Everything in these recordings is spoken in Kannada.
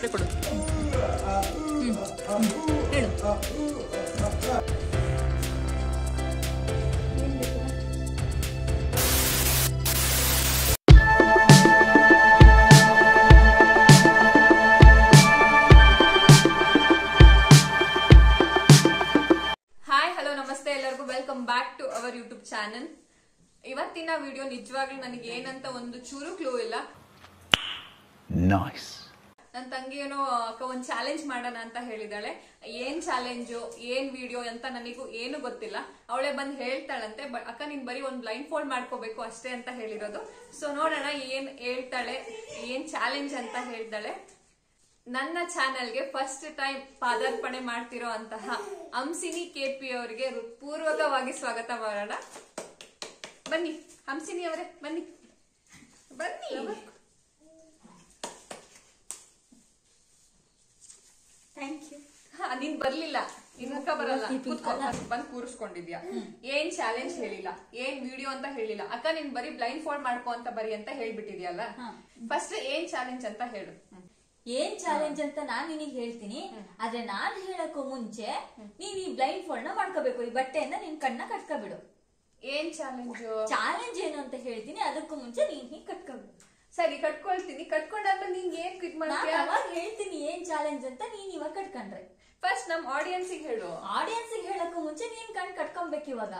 ಕೊಡು. ಹೇಳು. ಹಾಯ್ ಹಲೋ ನಮಸ್ತೆ ಎಲ್ಲರಿಗೂ welcome back to our YouTube channel. ಇವತ್ತಿನ ವಿಡಿಯೋ ನಿಜವಾಗ್ಲೂ ನನಗೆ ಏನಂತ ಒಂದು ಚೂರು ಕ್ಲೂ ಇಲ್ಲ. ನನ್ನ ತಂಗಿ ಏನೋ ಅಕ್ಕ ಒಂದ್ ಚಾಲೆಂಜ್ ಮಾಡೋಣ ಅಂತ ಹೇಳಿದಾಳೆ. ಏನ್ ಚಾಲೆಂಜು ಏನ್ ವಿಡಿಯೋ ಅಂತ ನನಗೂ ಏನು ಗೊತ್ತಿಲ್ಲ. ಅವಳೆ ಬಂದ್ ಹೇಳ್ತಾಳಂತೆ, ಅಕ್ಕ ನೀನ್ ಬರೀ ಒಂದ್ ಬ್ಲೈಂಡ್ ಫೋಲ್ಡ್ ಮಾಡ್ಕೋಬೇಕು ಅಷ್ಟೇ ಅಂತ ಹೇಳಿರೋದು. ಸೊ ನೋಡೋಣ ಏನ್ ಹೇಳ್ತಾಳೆ, ಏನ್ ಚಾಲೆಂಜ್ ಅಂತ ಹೇಳ್ತಾಳೆ. ನನ್ನ ಚಾನೆಲ್ಗೆ ಫಸ್ಟ್ ಟೈಮ್ ಪಾದಾರ್ಪಣೆ ಮಾಡ್ತಿರೋ ಅಂತಹ ಹಂಸಿನಿ ಕೆಪಿ ಅವರಿಗೆ ಪೂರ್ವಕವಾಗಿ ಸ್ವಾಗತ ಮಾಡೋಣ. ಬನ್ನಿ ಹಂಸಿನಿ ಅವರೇ, ಬನ್ನಿ ಬನ್ನಿ. Thank you. ನೀನ್ ಬರ್ಲಿಲ್ಲ, ನಿನ್ ಮುಖ ಬರಲ್ಲ, ಬಂದ್ ಕೂರಿಸ್ಕೊಂಡಿದ್ಯಾ. ಏನ್ ಚಾಲೆಂಜ್ ಹೇಳಿಲ್ಲ, ಏನ್ ವಿಡಿಯೋ ಅಂತ ಹೇಳಿಲ್ಲ. ಅಕ್ಕ ನೀನ್ ಬರೀ ಬ್ಲೈಂಡ್ ಫೋಲ್ಡ್ ಮಾಡ್ಕೊ ಅಂತ ಬರಿ ಅಂತ ಹೇಳ್ಬಿಟ್ಟಿದ್ಯಲ್ಲ. ಫಸ್ಟ್ ಏನ್ ಚಾಲೆಂಜ್ ಅಂತ ಹೇಳು. ಏನ್ ಚಾಲೆಂಜ್ ಅಂತ ನಾನ್ ನಿನಗೆ ಹೇಳ್ತೀನಿ, ಆದ್ರೆ ನಾನ್ ಹೇಳಕ್ಕೂ ಮುಂಚೆ ನೀನ್ ಈ ಬ್ಲೈಂಡ್ ಫೋಲ್ಡ್ ನ ಮಾಡ್ಕೋಬೇಕು. ಈ ಬಟ್ಟೆಯಿಂದ ನಿನ್ ಕಣ್ಣ ಕಟ್ಕೋಬಿಡು. ಏನ್ ಚಾಲೆಂಜ್? ಚಾಲೆಂಜ್ ಏನು ಅಂತ ಹೇಳ್ತೀನಿ, ಅದಕ್ಕೂ ಮುಂಚೆ ನೀನ್ ಹೀಗ್ ಕಟ್ಕೋಬಿಡು. ಸರಿ ಕಟ್ಕೊಳ್ತೀನಿ. ಕಟ್ಕೊಂಡಾದ್ಮೇಲೆ ನಿಂಗೆ ಏನ್ ಕ್ವಿಕ್ ಮಾಡ್ತೀಯ? ಅವಾಗ ಹೇಳ್ತೀನಿ ಏನ್ ಚಾಲೆಂಜ್ ಅಂತ. ನೀನ್ ಇವಾಗ ಕಟ್ಕೊಂಡ್ರೆ ಫಸ್ಟ್ ನಮ್ ಆಡಿಯನ್ಸಿಗೆ ಹೇಳು. ಆಡಿಯನ್ಸ್ ಹೇಳಕ್ಕೂ ಮುಂಚೆ ನೀನ್ ಕಣ್ ಕಟ್ಕೊಬೇಕು ಇವಾಗ.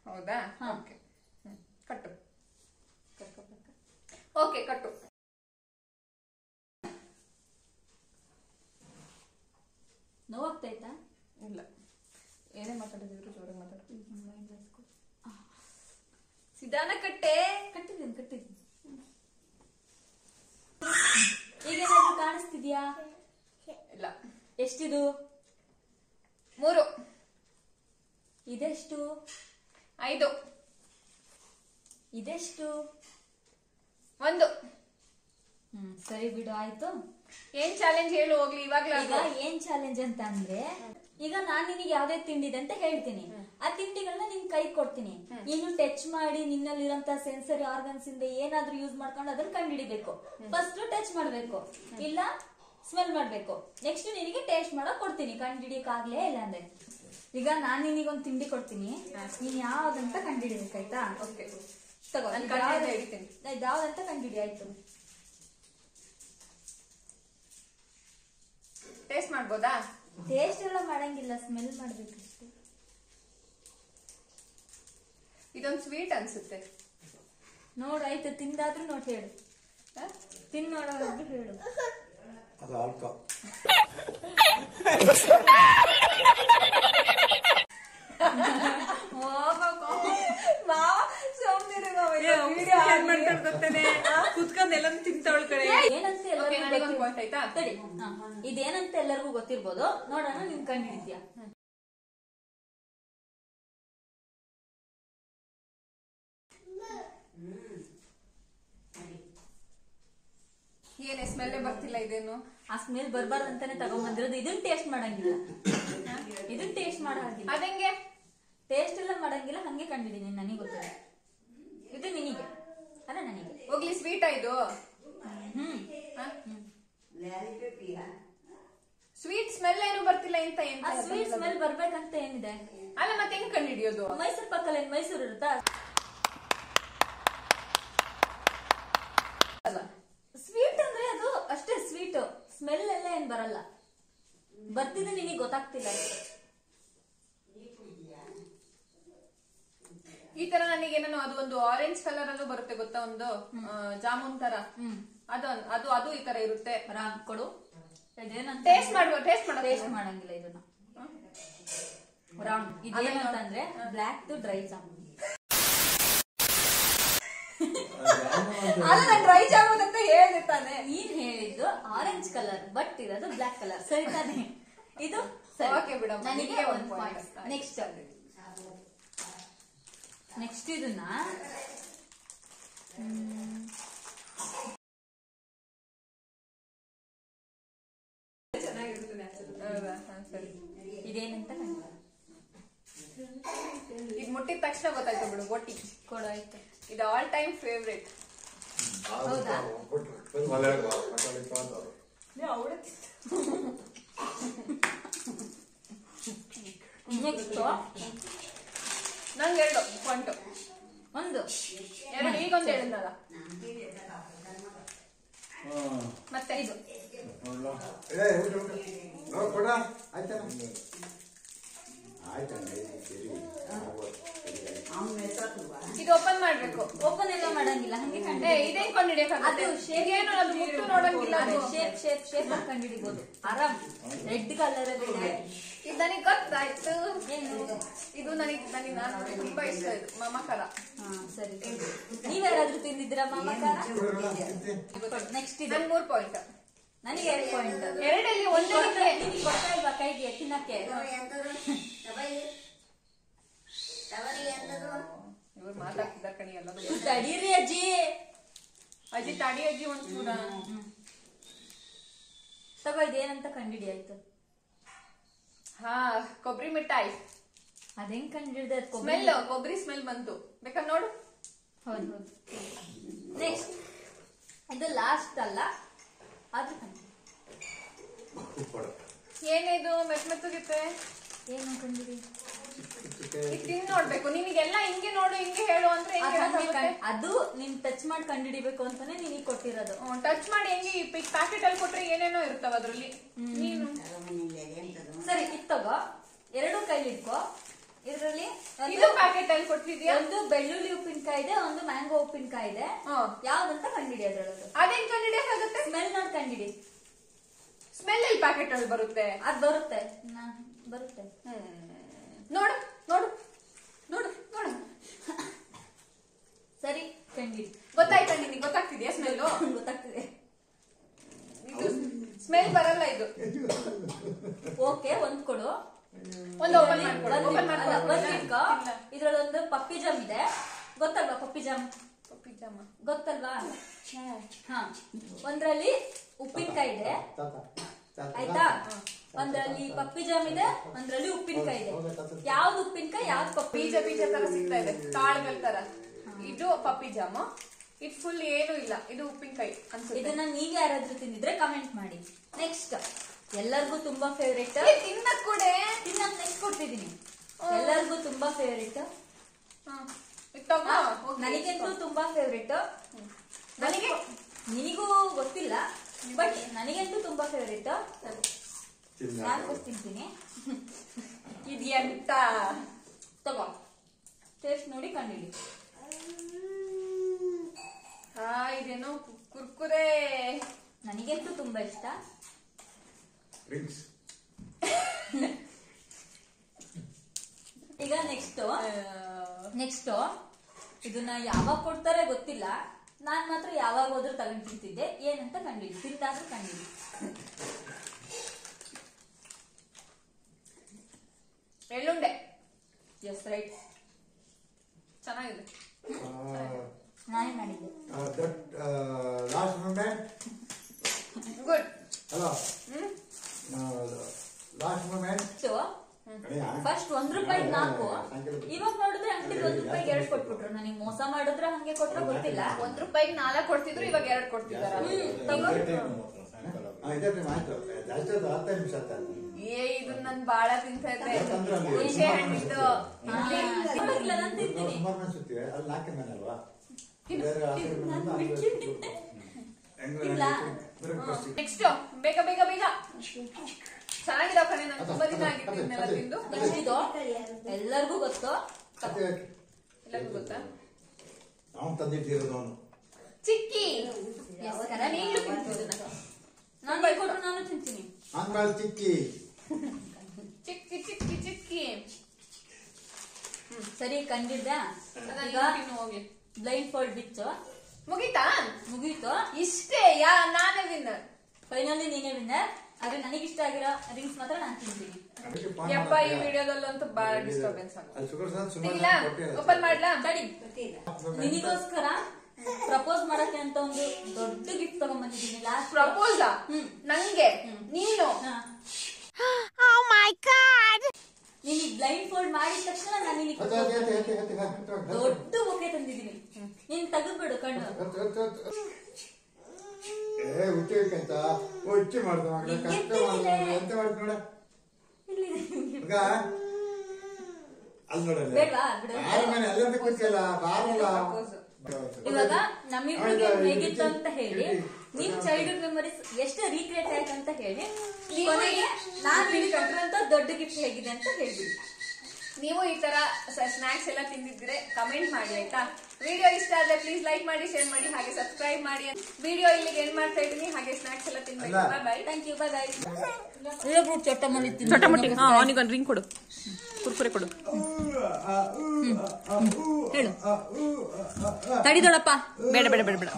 ಹೌದಾ? ಕಟ್ಟು. ಓಕೆ ಕಟ್ಟು. ನೋವಾಗ್ತೈತಾ? ಇಲ್ಲ, ಏನೇ ಮಾತಾಡಿದ್ರು ಜೋರಾಗಿ ಮಾತಾಡ. ಸಿದಾನ ಕಟ್ಟೆ. ಕಟ್ಟಿದ್ದೀನಿ. ಈಗೇನಾದ್ರೂ ಕಾಣಿಸ್ತಿದ್ಯಾ? ಇಲ್ಲ. ಎಷ್ಟಿದು? 3. ಇದೆಷ್ಟು? 5. ಇದೆಷ್ಟು? 1. ಸರಿ ಬಿಡು, ಆಯ್ತು. ಏನ್ ಚಾಲೆಂಜ್ ಹೇಳು ಹೋಗ್ಲಿ ಇವಾಗ್ಲೂ. ಈಗ ಏನ್ ಚಾಲೆಂಜ್ ಅಂತ ಅಂದ್ರೆ, ಈಗ ನಾನ್ ನಿನಗೆ ಯಾವ್ದೇ ತಿಂಡಿದೆ ಅಂತ ಹೇಳ್ತೀನಿ. ಆ ತಿಂಡಿಗಳನ್ನ ನಿನ್ ಕೈ ಕೊಡ್ತೀನಿ. ನೀನು ಟಚ್ ಮಾಡಿ ನಿನ್ನಲ್ಲಿರೋಂತ ಸೆನ್ಸರಿ ಆರ್ಗನ್ಸ್ ಇಂದ ಏನಾದ್ರೂ ಯೂಸ್ ಮಾಡ್ಕೊಂಡು ಅದನ್ನ ಕಂಡುಹಿಡಿಬೇಕು. ಫಸ್ಟ್ ಟಚ್ ಮಾಡ್ಬೇಕು, ಇಲ್ಲ ಸ್ಮೆಲ್ ಮಾಡ್ಬೇಕು. ನೆಕ್ಸ್ಟ್ ನಿನಗೆ ಟೇಸ್ಟ್ ಮಾಡಕ್ ಕೊಡ್ತೀನಿ, ಕಂಡುಹಿಡಿಯಕ್ ಆಗ್ಲೇ ಇಲ್ಲ ಅಂದ್ರೆ. ಈಗ ನಾನ್ ನಿನಗೊಂದ್ ತಿಂಡಿ ಕೊಡ್ತೀನಿ, ನೀನ್ ಯಾವ್ದಂತ ಕಂಡುಹಿಡಿಬೇಕಾಯ್ತಾ? ಓಕೆ ತಗೋ, ಯಾವ್ದಂತ ಕಂಡುಹಿಡಿ. ಆಯ್ತು, ಟೇಸ್ಟ್ ಮಾಡ್ಬೋದಾ? ಟೇಸ್ಟ್ ಎಲ್ಲ ಮಾಡಂಗಿಲ್ಲ, ಸ್ಮೆಲ್ ಮಾಡ್ಬೇಕಷ್ಟೇ. ಇದೊಂದು ಸ್ವೀಟ್ ಅನ್ಸುತ್ತೆ. ನೋಡಾಯ್ತು, ತಿಂದಾದ್ರೂ ನೋಡ್ ಹೇಳು. ತಿನ್ ನೋಡೋದಾದ್ರೂ ಹೇಳು. ಇದೇನಂತ ಎಲ್ಲರಿಗೂ ಗೊತ್ತಿರ್ಬೋದು. ನೋಡೋಣ, ನಿನ್ ಕಂಡಿದ್ಯಾ? ಏನೇ ಸ್ಮೆಲ್ ಬರ್ತಿಲ್ಲ. ಇದೇನು? ಆ ಸ್ಮೆಲ್ ಬರ್ಬಾರ್ದು ಅಂತಾನೆ ತಗೊಂಡ್ಬಂದಿರೋದು. ಇದನ್ನ ಟೇಸ್ಟ್ ಮಾಡಂಗಿಲ್ಲ, ಇದನ್ನ ಟೇಸ್ಟ್ ಮಾಡಂಗಿಲ್ಲ. ಅದಂಗೆ ಟೇಸ್ಟ್ ಎಲ್ಲ ಮಾಡಂಗಿಲ್ಲ, ಹಂಗೆ ಕಂಡಿದ್ದೀನಿ. ನನಗೆ ಗೊತ್ತಿಲ್ಲ. ಇದು ನಿನಗೆ ಅಲ್ಲ ನನಗೆ. ಹೋಗ್ಲಿ, ಸ್ವೀಟ್ ಇದು. ಸ್ವೀಟ್ ಸ್ಮೆಲ್ ಏನು ಬರ್ತಿಲ್ಲ ಅಂತ. ಸ್ವೀಟ್ ಸ್ಮೆಲ್ ಬರ್ಬೇಕಂತ ಏನಿದೆ? ಅಲ್ಲ ಮತ್ತೆ ಹೆಂಗ್ ಕಂಡು ಹಿಡಿಯೋದು? ಮೈಸೂರು ಪಕ್ಕದಲ್ಲಿ ಮೈಸೂರು ಇರುತ್ತಾ? ಸ್ವೀಟ್ ಅಂದ್ರೆ ಅದು ಅಷ್ಟೇ ಸ್ವೀಟ್. ಸ್ಮೆಲ್ ಎಲ್ಲ ಏನ್ ಬರಲ್ಲ. ಬರ್ತಿದ್ರೆ ನಿನಗೆ ಗೊತ್ತಾಗ್ತಿಲ್ಲ. ಈ ತರ ನನಗೇನೋ ಅದು ಒಂದು ಆರೆಂಜ್ ಕಲರ್ ಅಲ್ಲೂ ಬರುತ್ತೆ ಗೊತ್ತಾ, ಒಂದು ಜಾಮೂನ್ ತರ. ಅದು ಅದು ಈ ತರ ಇರುತ್ತೆ. ಕೊಡು. ಟೇಸ್ಟ್ ಮಾಡಂಗಿಲ್ಲ ಇದನ್ನ. ಇದೇನಂತಂದ್ರೆ ಬ್ಲಾಕ್ ಡ್ರೈ ಜಾಮೂನ್. ಅಲ್ಲ, ನಾನು ಡ್ರೈ ಜಾಮೂನ್ ಅಂತ ಹೇಳಿದೆ ತಾನೆ. ನೀನ್ ಹೇಳಿದ್ದು ಆರೆಂಜ್ ಕಲರ್, ಬಟ್ ಇರೋದು ಬ್ಲಾಕ್ ಕಲರ್. ಸರಿ ತಾನೆ? ಇದು ನನಗೆ 1 ಪಾಯಿಂಟ್. ನೆಕ್ಸ್ಟ್ ಇದನ್ನ ಇದೇನಂತ ಇದು ಮುಟ್ಟಿದ ತಕ್ಷಣ ಗೊತ್ತಾಯ್ತು ಬಿಡು. ಗೋಟಿ ಕೊಡಾಯ್ತು. ಇದು ಆಲ್ ಟೈಮ್ ಫೇವ್ರೇಟ್. ಹೌದಾ? ಅವಳೆ ನೆಕ್ಸ್ಟ್ ನಂಗೆ 2 ಪಾಯಿಂಟ್. ಒಂದು 2 ಈಗೊಂದು ಹೇಳಿದ್ನಲ್ಲ. ಮತ್ತೆ ಇದು ಇದು ಓಪನ್ ಮಾಡ್ಬೇಕು. ಓಪನ್ ಎಲ್ಲ ಮಾಡಂಗಿಲ್ಲ, ಹಂಗೆ ಇದೇನ್ ಕಂಡಿಡಿಯಕ್ಕಾಗತ್ತೆ? ಏನು ಅದು ಮುಟ್ಟು ನೋಡಂಗಿಲ್ಲ. ಶೇಪ್ ಶೇಪ್ ಶೇಪ್ ಕಂಡಿಡಿಬಹುದು ಆರಾಮ್. ರೆಡ್ ಕಲರ್ ಅಲ್ಲಿ ಇದೆ. ಇದು ನನಗೆ ಗೊತ್ತಾಯ್ತು. ಇದು ನನಗೆ ನಾನು ತುಂಬಾ ಇಷ್ಟ. ಇದು ಮಮಕಾರ. ಸರಿ, ನೀವ್ಯಾರಾದ್ರೂ ತಿಂದಿದ್ದೀರಾ ಮಮಕಾರ? ನೆಕ್ಸ್ಟ್ ಇದೆ 3 ಪಾಯಿಂಟ್. ನನಗೆ 2 ಪಾಯಿಂಟ್. 2ರಲ್ಲಿ ಒಂದೇ ಕೊಡ್ತಾ ಇಲ್ವಾ ಕೈಗೆ ತಿನ್ನಕ್ಕೆ? ಇವ್ರು ಮಾತಾಡ್ತಿದ್ದ ಕಣಿ ಎಲ್ಲ. ತಡೀರಿ ಅಜ್ಜಿ. ಅಜ್ಜಿ ತಡಿ ಅಜ್ಜಿ ಒಂದ್ ಚೂರ. ತಗೋ, ಇದೇನಂತ ಕಂಡಿಡಿ ಆಯ್ತು. ಕೊಬ್ಬರಿ ಮಿಠಾಯಿ. ಅದೇನ್ ಕಂಡಿಡ್ದೆ? ಸ್ಮೆಲ್, ಕೊಬ್ಬರಿ ಸ್ಮೆಲ್ ಬಂತು. ಬೇಕಾದ್ರೆ ನೋಡು. ಹೌದು ಹೌದು. ನೆಕ್ಸ್ಟ್ ಇದು ಲಾಸ್ಟ್ ಅಲ್ಲ, ಆದ್ರೂ ಏನಿದು ಮೆತ್ತಗಿತ್ತೆ? ಏನು ಕಂಡಿಡಿ? ತಿನ್ ನೋಡ್ಬೇಕು. ನಿನಗೆಲ್ಲ ಹಿಂಗೆ ನೋಡು ಹಿಂಗೆ ಹೇಳು ಅಂದ್ರೆ ಅದು ನೀನ್ ಟಚ್ ಮಾಡಿ ಕಂಡಿಡಿಬೇಕು ಅಂತಾನೆ ನಿನಗೆ ಕೊಟ್ಟಿರೋದು. ಟಚ್ ಮಾಡಿ ಹೆಂಗೆ ಪ್ಯಾಕೆಟ್ ಅಲ್ಲಿ ಕೊಟ್ರೆ ಏನೇನೋ ಇರ್ತಾವ ಅದ್ರಲ್ಲಿ. ನೀನು ಸರಿ ಇತ್ತಗೋ, 2 ಕೈಲಿ ಇಟ್ಕೋ. ಇದ್ರಲ್ಲಿ ಇದು ಪ್ಯಾಕೆಟ್ ಅಲ್ಲಿ ಕೊಟ್ಟಿದ್ಯಾ? ಒಂದು ಬೆಳ್ಳುಳ್ಳಿ ಉಪ್ಪಿನಕಾಯಿ ಇದೆ, ಒಂದು ಮ್ಯಾಂಗೋ ಉಪ್ಪಿನಕಾಯಿ ಇದೆ. ಯಾವ್ದಂತ ಕಂಡಿಡಿ ಅದ್ರೊಳಗೆ. ಅದೇನ್ ಕಂಡಿಡಿಯಕ್ಕಾಗತ್ತೆ? ಸ್ಮೆಲ್ ನೋಡಿ ಕಂಡಿಡಿ. ಸ್ಮೆಲ್ ಅಲ್ಲಿ ಪ್ಯಾಕೆಟ್ ಅಲ್ಲಿ ಬರುತ್ತೆ. ಅದ್ ಬರುತ್ತೆ ಬರುತ್ತೆ. ನೋಡು ನೋಡು ನೋಡು ನೋಡು. ಸರಿ ಕಂಡಿಡಿ. ಗೊತ್ತಾಯ್ತಾ ನಿನಗೆ? ಗೊತ್ತಾಗ್ತಿದ್ಯಾ ಸ್ಮೆಲ್? ಗೊತ್ತಾಗ್ತಿದೆ. ಇದು ಸ್ಮೆಲ್ ಬರಲ್ಲ ಇದು. ಓಕೆ, ಒಂದ್ ಕೊಡು. ಒಂದು ಓಪನ್ ಮಾಡ್ಕೊಡು. ಇದ್ರಲ್ಲೊಂದು ಪಪ್ಪಿ ಜಾಮ್ ಇದೆ, ಗೊತ್ತಲ್ವಾ? ಪಪ್ಪಿ ಜಾಮ್ ಗೊತ್ತಲ್ವಾ? ಹಾ, ಒಂದ್ರಲ್ಲಿ ಉಪ್ಪಿನಕಾಯಿ ಇದೆ ಆಯ್ತಾ? ಒಂದ್ರಲ್ಲಿ ಪಪ್ಪಿ ಜಾಮ್ ಇದೆ, ಒಂದ್ರಲ್ಲಿ ಉಪ್ಪಿನಕಾಯಿ ಇದೆ. ಯಾವ್ದು ಉಪ್ಪಿನಕಾಯಿ ಯಾವ್ದು ಪಪ್ಪಿ? ಬೀಜ ಬೀಜ ತರ ಸಿಗ್ತಾ ಇದೆ, ಕಾಳುಗಳ ತರ. ಇದು ಪಪ್ಪಿ ಜಾಮ್. ಇದು ಫುಲ್ ಏನು ಇಲ್ಲ, ಇದು ಉಪ್ಪಿನಕಾಯಿ ಅನ್ಸುತ್ತೆ. ಇದನ್ನ ನೀವ್ ಯಾರಾದ್ರೂ ತಿಂದಿದ್ರೆ ಕಮೆಂಟ್ ಮಾಡಿ. ನೆಕ್ಸ್ಟ್ ಎಲ್ಲರಿಗೂ ತುಂಬಾ ಫೇವ್ರೇಟ್, ತಿನ್ನಕ್ ಕೂಡ ತಿನ್ನಕ್ ನೆಕ್ಸ್ಟ್ ಕೊಡ್ತಿದೀನಿ. ಎಲ್ಲರಿಗೂ ತುಂಬಾ ಫೇವ್ರೇಟ್, ನನಗಂತೂ ತುಂಬಾ ಫೇವ್ರೇಟ್. ನನಗೆ ನಿನಗೂ ಗೊತ್ತಿಲ್ಲ, ಬಟ್ ನನಗಂತೂ ತುಂಬಾ ಫೇವ್ರೇಟ್. ನಾನು ತಿಂತೀನಿ. ಇದು ಎಂತ? ತಗೋ, ಟೇಸ್ಟ್ ನೋಡಿ ಕಂಡಿಡಿ. ಇದೇನೋ ಕುರ್ಕುರೆ. ನನಗಂತೂ ತುಂಬಾ ಇಷ್ಟ. ಈಗ ನೆಕ್ಸ್ಟ್ ಇದನ್ನ ಯಾವಾಗ ಕೊಡ್ತಾರೆ ಗೊತ್ತಿಲ್ಲ. ನಾನ್ ಮಾತ್ರ ಯಾವಾಗ ಹೋದ್ರೂ ತಗೊಂಡ್ ತಿಂತಿದ್ದೆ. ಏನಂತ ಕಂಡಿಡಿ, ತಿಂತಾದ್ರೂ ಕಂಡಿಡಿ. ಎಳ್ಳುಂಡೆ. ಎಸ್ ರೈಟ್, ಚೆನ್ನಾಗಿದೆ. ನಾನೇ ಮಾಡಿದ್ದೆ. Last moment. Good. Hello, last moment. First ₹1 4. ಇವಾಗ ನೋಡಿದ್ರೆ ಅಂಗಡಿ ₹1 2 ಕೊಟ್ಬಿಟ್ರು. ನನಗೆ ಮೋಸ ಮಾಡಿದ್ರೆ ಹಂಗೆ ಕೊಟ್ರೆ ಗೊತ್ತಿಲ್ಲ. ₹1 4 ಕೊಡ್ತಿದ್ರು, ಇವಾಗ 2 ಕೊಡ್ತಿದಾರ. ಇದು ನನ್ ಬಾಳ ತಿಂತಾ ಇದ್ದೆ. ಹುಣಸೆ ಹಣ್ಣಿದ್ದು ನೆಕ್ಸ್ಟ್. ಬೇಗ ಬೇಗ ಬೇಗ. ಚೆನ್ನಾಗಿರೋ ಕಣೆ. ನಾನು ತುಂಬಾ ದಿನ ಆಗಿತ್ತು ಇದನ್ನೆಲ್ಲ ತಿಂದು. ಎಲ್ಲರಿಗೂ ಗೊತ್ತು. ಎಲ್ಲರಿಗೂ ಗೊತ್ತಾ? ಚಿಕ್ಕಿ. ನಾನು ಈಗಲೂ ತಿಂತಿದ್ದೆ. ನಾನು ತಿಂತೀನಿ. ಚಿಕ್ಕಿ ಚಿಕ್ಕಿ ಚಿಕ್ಕಿ ಚಿಕ್ಕಿ. ಸರಿ ಕಂಡಿದ್ದೆ. ಈಗ ಹೋಗಿ ಬ್ಲೈಂಡ್ ಫೋಲ್ಡ್ ಬಿಚ್ಚು. ಮುಗೀತು. ಇಷ್ಟೇ. ನಾನೇ ವಿನ್ನರ್. ಫೈನಲಿ ನೀನೇ ವಿನ್ನರ್. ಆದ್ರೆ ನನಗಿಷ್ಟ ಆಗಿರೋ ರಿಂಗ್ಸ್ ಮಾತ್ರ ನಾನು ತಿಂತೀನಿ. ಯಪ್ಪ, ಈ ವಿಡಿಯೋದಲ್ಲಂತೂ ಬಹಳ ಡಿಸ್ಟರ್ಬೆನ್ಸ್ ಆಗುತ್ತೆ. ಓಪನ್ ಮಾಡ್ಲಾ? ನಿನಗೋಸ್ಕರ ಪ್ರಪೋಸ್ ಮಾಡಕ್ಕೆ ಅಂತ ಒಂದು ದೊಡ್ಡ ಗಿಫ್ಟ್ ತಗೊಂಡ್ಬಂದಿದ್ದೀನಿ. ಲಾಸ್ಟ್ ಪ್ರಪೋಸ್ ನಂಗೆ ನೀನು. ನಿನಗೆ ಬ್ಲೈಂಡ್ ಫೋಲ್ಡ್ ಮಾಡಿದ ತಕ್ಷಣ ನಾನು ನಿನಗೆ ದೊಡ್ಡ ಬೊಕ್ಕೆ ತಂದಿದ್ದೀನಿ. ನೀನ್ ತೆಗೆದ್ಬಿಡು ಕಣ್ಣು. ಹುಚ್ಚಬೇಕಂತ ಹುಚ್ಚು ಮಾಡ್ದ ಮಗಳ ಕಷ್ಟ ಮಾಡ್ದ ಎಂತ ಮಾಡ್ತ ನೋಡ ಈಗ ಅಲ್ಲಿ ನೋಡಲ್ಲ ಬೇಡ್ವಾ? ಬಿಡು. ಯಾರ ಮನೆ ಎಲ್ಲರೂ ಕೂತಿಯಲ್ಲ ಬಾರಲ್ಲ ಇವಾಗ ನಮ್ಮಿಬ್ರಿಗೆ ಹೇಗಿತ್ತು ಅಂತ ಹೇಳಿ ನಿಮ್ ಚೈಲ್ಡ್ಹುಡ್ ಮೆಮೊರೀಸ್ ಎಷ್ಟು ರೀಕ್ರಿಯೇಟ್ ಆಯ್ತು ಅಂತ ಹೇಳಿ ಕೊನೆಗೆ ನಾನ್ ನಿಮಗೆ ಕೊಟ್ಟಿರುವಂತ ದೊಡ್ಡ ಗಿಫ್ಟ್ ಹೇಗಿದೆ ಅಂತ ಹೇಳ್ಬಿಡಿ. ನೀವು ಈ ತರ ಸ್ನಾಕ್ಸ್ ಎಲ್ಲ ತಿಂದಿದ್ರೆ ಕಮೆಂಟ್ ಮಾಡಿ ಆಯ್ತಾ. ವಿಡಿಯೋ ಇಷ್ಟ ಆದ್ರೆ ಪ್ಲೀಸ್ ಲೈಕ್ ಮಾಡಿ, ಶೇರ್ ಮಾಡಿ, ಹಾಗೆ ಸಬ್ಸ್ಕ್ರೈಬ್ ಮಾಡಿ. ವಿಡಿಯೋ ಇಲ್ಲಿಗೆ ಎಂಡ್ ಮಾಡ್ತಾ ಇದ್ದೀನಿ. ಹಾಗೆ ಸ್ನಾಕ್ಸ್ ಎಲ್ಲ ತಿನ್ಬೇಕು. ಬಾಯ್ ಬಾಯ್. Thank you. ಬಾಯ್ ಬಾಯ್. ಚೊಟ್ಟಮುಟ್ಟಿ ಅವನಿಗೊಂದು ರಿಂಗ್ ಕೊಡು, ಕುರ್ಕುರೆ ಕೊಡು. ಹೇಳು. ತಡಿದೋಳಪ್ಪ. ಬೇಡ ಬೇಡ ಬೇಡ ಬೇಡ.